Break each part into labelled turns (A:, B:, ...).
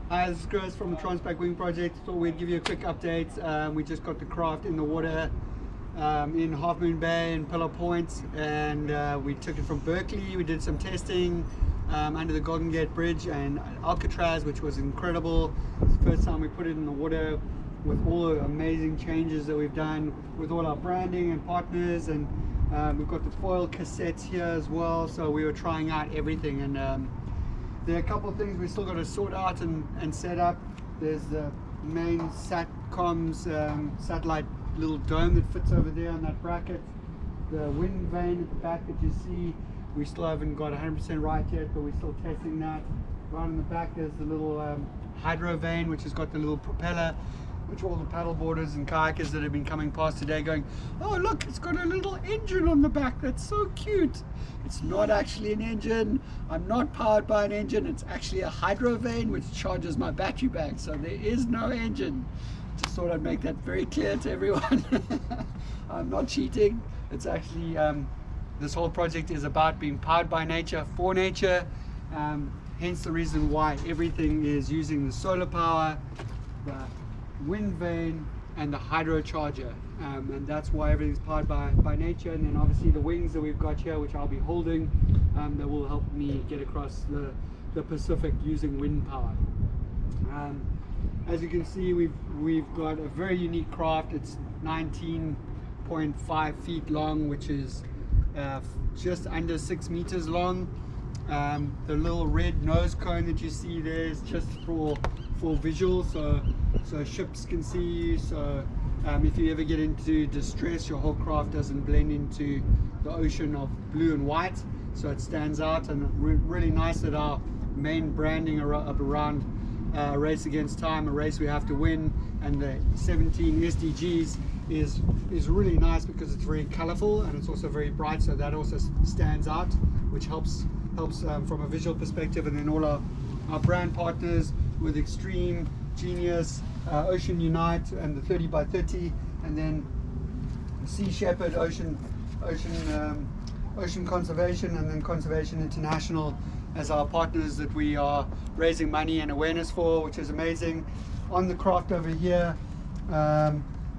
A: Hi, this is Chris from the TransPac Wing Project. Thought we'd give you a quick update. We just got the craft in the water in Half Moon Bay and Pillar Point, and we took it from Berkeley. We did some testing under the Golden Gate Bridge and Alcatraz, which was incredible. It's the first time we put it in the water with all the amazing changes that we've done with all our branding and partners, and we've got the foil cassettes here as well. So we were trying out everything, and there are a couple of things we still got to sort out and set up. There's the main SATCOM's satellite little dome that fits over there on that bracket. The wind vane at the back that you see, we still haven't got 100% right yet, but we're still testing that. Right in the back there's the little hydro vane, which has got the little propeller, which all the paddle boarders and kayakers that have been coming past today going, oh look, it's got a little engine on the back, that's so cute. It's not actually an engine. I'm not powered by an engine. It's actually a hydro vane which charges my battery bank, so there is no engine. Just thought I'd make that very clear to everyone. I'm not cheating. It's actually this whole project is about being powered by nature, for nature, hence the reason why everything is using the solar power, the wind vane and the hydro charger, and that's why everything's powered by nature. And then obviously the wings that we've got here, which I'll be holding, that will help me get across the Pacific using wind power. As you can see, we've got a very unique craft. It's 19.5 feet long, which is just under 6 meters long. The little red nose cone that you see there is just for visual, so ships can see you. So if you ever get into distress, your whole craft doesn't blend into the ocean of blue and white, so it stands out. And really nice that our main branding around Race Against Time, a race we have to win, and the 17 SDGs is really nice because it's very colorful and it's also very bright, so that also stands out, which helps from a visual perspective. And then all our brand partners with Extreme, Genius, Ocean Unite and the 30 by 30, and then Sea Shepherd, Ocean Conservation, and then Conservation International as our partners that we are raising money and awareness for, which is amazing. On the craft over here,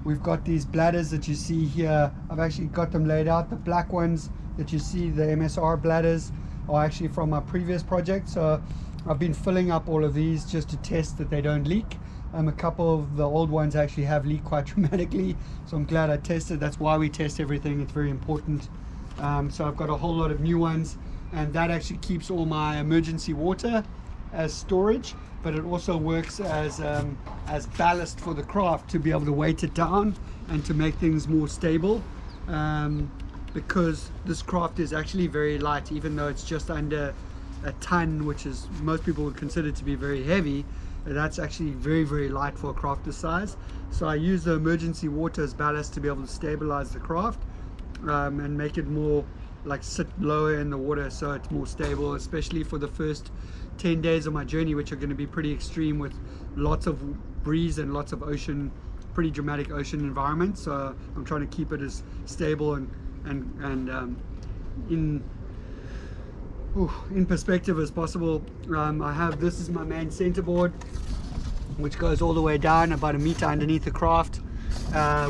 A: we've got these bladders that you see here. I've actually got them laid out. The black ones that you see, the MSR bladders, are actually from our previous project, so I've been filling up all of these just to test that they don't leak. A couple of the old ones actually have leaked quite dramatically, so I'm glad I tested. That's why we test everything, it's very important. So I've got a whole lot of new ones, and that actually keeps all my emergency water as storage, but it also works as ballast for the craft to be able to weight it down and to make things more stable, because this craft is actually very light. Even though it's just under a ton, which is most people would consider to be very heavy, that's actually very, very light for a craft this size. So I use the emergency water as ballast to be able to stabilize the craft and make it more like sit lower in the water, so it's more stable, especially for the first 10 days of my journey, which are going to be pretty extreme with lots of breeze and lots of ocean, pretty dramatic ocean environment. So I'm trying to keep it as stable and in perspective as possible. I have, this is my main centerboard, which goes all the way down about a meter underneath the craft,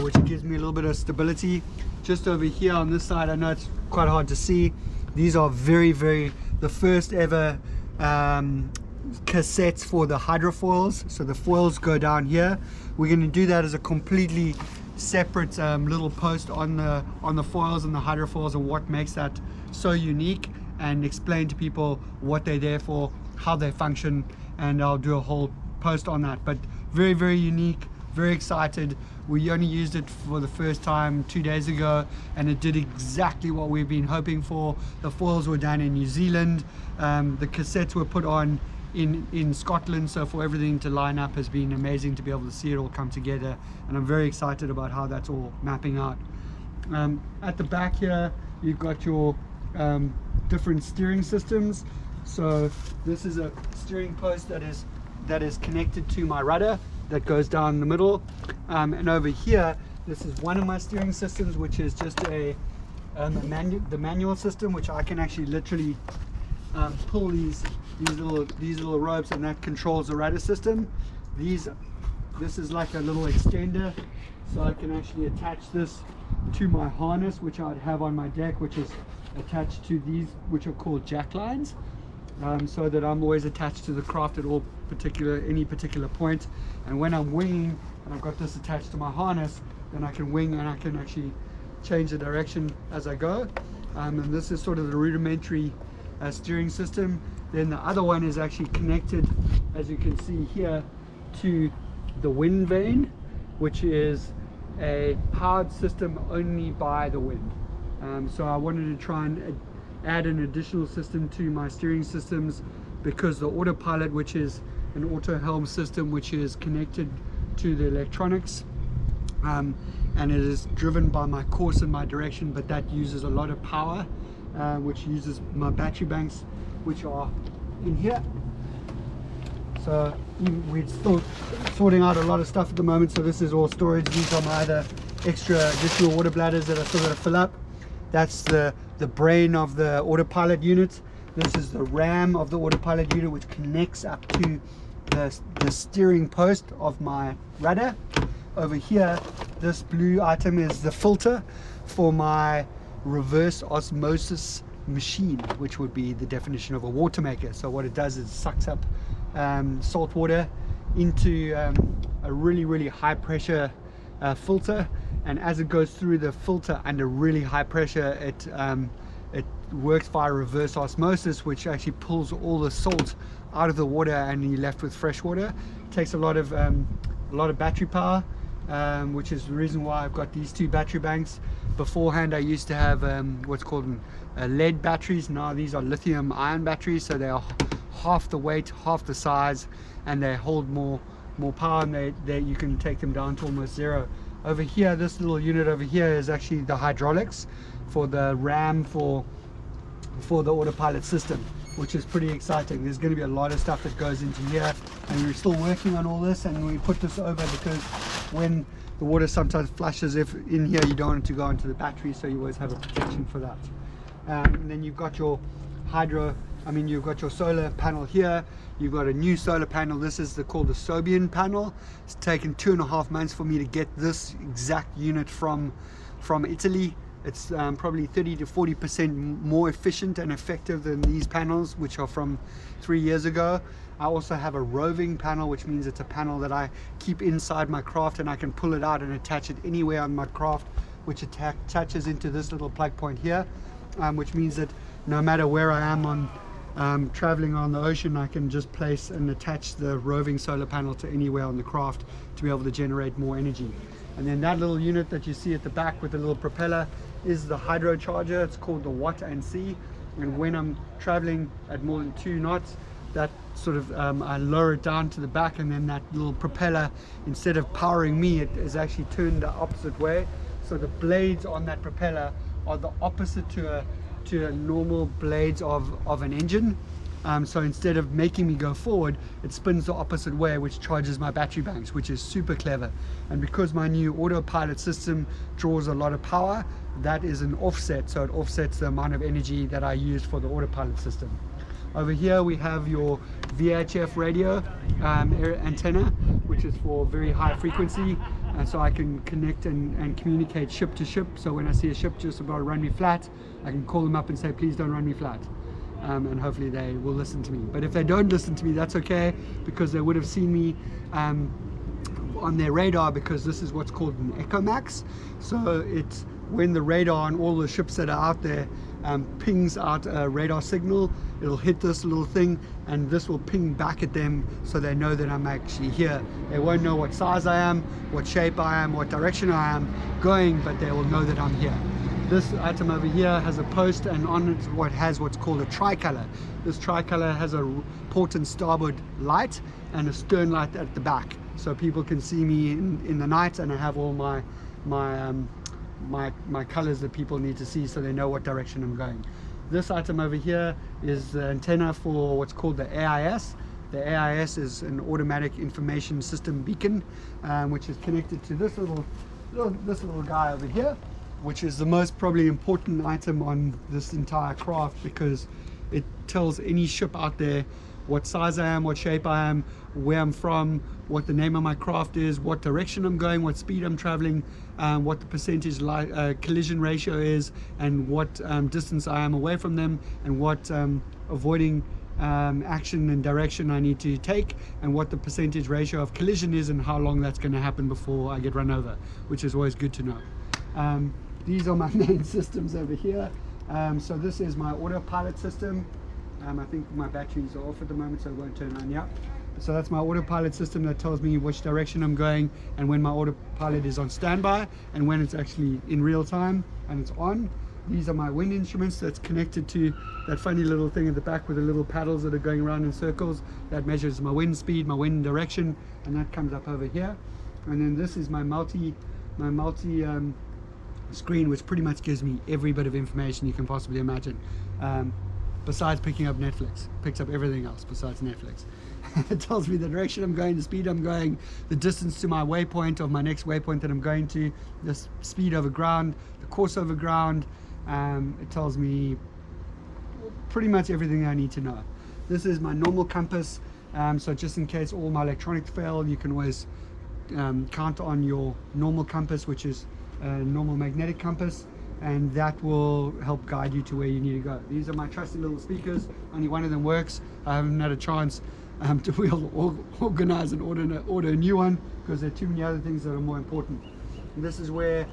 A: which gives me a little bit of stability. Just over here on this side, I know it's quite hard to see, these are the first ever cassettes for the hydrofoils. So the foils go down here. We're going to do that as a completely separate little post on the foils and the hydrofoils, and what makes that so unique, and explain to people what they're there for, how they function, and I'll do a whole post on that. But very, very unique, very excited. We only used it for the first time 2 days ago, and it did exactly what we've been hoping for. The foils were done in New Zealand, the cassettes were put on in Scotland, so for everything to line up has been amazing to be able to see it all come together, and I'm very excited about how that's all mapping out. At the back here you've got your different steering systems. So this is a steering post that is connected to my rudder that goes down the middle, and over here this is one of my steering systems, which is just the manual system, which I can actually literally pull these little ropes, and that controls the rudder system. This is like a little extender, so I can actually attach this to my harness, which I'd have on my deck, which is attached to these, which are called jack lines, so that I'm always attached to the craft at any particular point. And when I'm winging and I've got this attached to my harness, then I can wing and I can actually change the direction as I go. And this is sort of the rudimentary steering system. Then the other one is actually connected, as you can see here, to the wind vane, which is a powered system only by the wind. So I wanted to try and add an additional system to my steering systems, because the autopilot, which is an auto helm system which is connected to the electronics, and it is driven by my course and my direction, but that uses a lot of power, which uses my battery banks, which are in here. So we're still sorting out a lot of stuff at the moment, so this is all storage. These are my other additional water bladders that I still got to fill up. That's the brain of the autopilot unit. This is the RAM of the autopilot unit, which connects up to the steering post of my rudder. Over here, this blue item is the filter for my reverse osmosis machine, which would be the definition of a water maker. So what it does is sucks up salt water into a really high pressure filter, and as it goes through the filter under really high pressure, it works via reverse osmosis, which actually pulls all the salt out of the water, and you're left with fresh water. It takes a lot of battery power, which is the reason why I've got these two battery banks. Beforehand I used to have what's called lead batteries. Now these are lithium ion batteries, so they are half the weight, half the size, and they hold more power, and you can take them down to almost zero. Over here, this little unit over here is actually the hydraulics for the RAM for the autopilot system, which is pretty exciting. There's going to be a lot of stuff that goes into here, and we're still working on all this, and we put this over because when the water sometimes flushes, if in here, you don't want it to go into the battery, so you always have a protection for that. And then you've got your you've got your solar panel here. You've got a new solar panel. This is called the Sobian panel. It's taken 2.5 months for me to get this exact unit from Italy. It's probably 30 to 40% more efficient and effective than these panels, which are from 3 years ago. I also have a roving panel, which means it's a panel that I keep inside my craft, and I can pull it out and attach it anywhere on my craft, which attaches into this little plug point here, which means that no matter where I am on traveling on the ocean, I can just place and attach the roving solar panel to anywhere on the craft to be able to generate more energy. And then that little unit that you see at the back with the little propeller is the hydro charger. It's called the Watt and C, and when I'm traveling at more than 2 knots, that sort of I lower it down to the back, and then that little propeller, instead of powering me, it is actually turned the opposite way. So the blades on that propeller are the opposite to normal blades of an engine. So instead of making me go forward, it spins the opposite way, which charges my battery banks, which is super clever. And because my new autopilot system draws a lot of power, that is an offset, so it offsets the amount of energy that I use for the autopilot system. Over here we have your VHF radio antenna, which is for very high frequency, and so I can connect and communicate ship to ship. So when I see a ship just about to run me flat, I can call them up and say, please don't run me flat. And hopefully they will listen to me. But if they don't listen to me, that's okay, because they would have seen me on their radar, because this is what's called an Echo Max. So it's when the radar on all the ships that are out there pings out a radar signal, it'll hit this little thing, and this will ping back at them, so they know that I'm actually here. They won't know what size I am, what shape I am, what direction I am going, but they will know that I'm here. This item over here has a post, and on it what's called a tricolor. This tricolor has a port and starboard light and a stern light at the back, so people can see me in the night, and I have all my colors that people need to see, so they know what direction I'm going. This item over here is the antenna for what's called the AIS. The AIS is an automatic information system beacon, which is connected to this little guy over here, which is the most probably important item on this entire craft, because It tells any ship out there what size I am, what shape I am, where I'm from, what the name of my craft is, what direction I'm going, what speed I'm traveling, what the percentage collision ratio is, and what distance I am away from them, and what avoiding action and direction I need to take, and what the percentage ratio of collision is, and how long that's going to happen before I get run over, which is always good to know. These are my main systems over here. So this is my autopilot system. I think my batteries are off at the moment, so it won't turn on. Yeah. So that's my autopilot system that tells me which direction I'm going, and when my autopilot is on standby, and when it's actually in real time and it's on. These are my wind instruments that's connected to that funny little thing at the back with the little paddles that are going around in circles. That measures my wind speed, my wind direction, and that comes up over here. And then this is my multi screen, which pretty much gives me every bit of information you can possibly imagine. Besides picking up Netflix, picks up everything else besides Netflix. It tells me the direction I'm going, the speed I'm going, the distance to my waypoint of my next waypoint that I'm going to, the speed over ground, the course over ground. It tells me pretty much everything I need to know. This is my normal compass, so just in case all my electronics fail, you can always count on your normal compass, which is a normal magnetic compass, and that will help guide you to where you need to go. These are my trusty little speakers. Only one of them works. I haven't had a chance to organize and order a new one, because there are too many other things that are more important. And this is where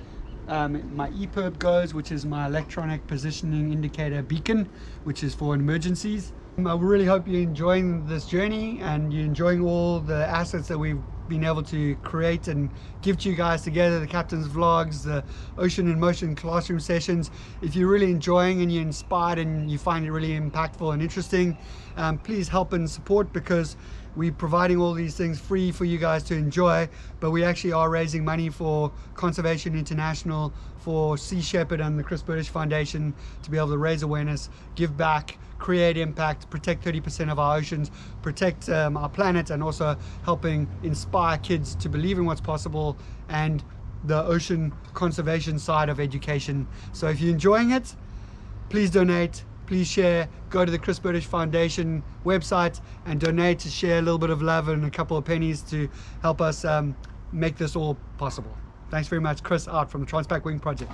A: my EPIRB goes, which is my electronic positioning indicator beacon, which is for emergencies. I really hope you're enjoying this journey and you're enjoying all the assets that we've been able to create and give to you guys together, the captain's vlogs, the Ocean in Motion classroom sessions. If you're really enjoying and you're inspired and you find it really impactful and interesting, please help and support, because we're providing all these things free for you guys to enjoy, but we actually are raising money for Conservation International, for Sea Shepherd and the Chris British Foundation, to be able to raise awareness, give back, create impact, protect 30% of our oceans, protect our planet, and also helping inspire kids to believe in what's possible and the ocean conservation side of education. So if you're enjoying it, please donate, please share, go to the Chris British Foundation website and donate to share a little bit of love and a couple of pennies to help us make this all possible. Thanks very much. Chris out from the TransPac Wing Project.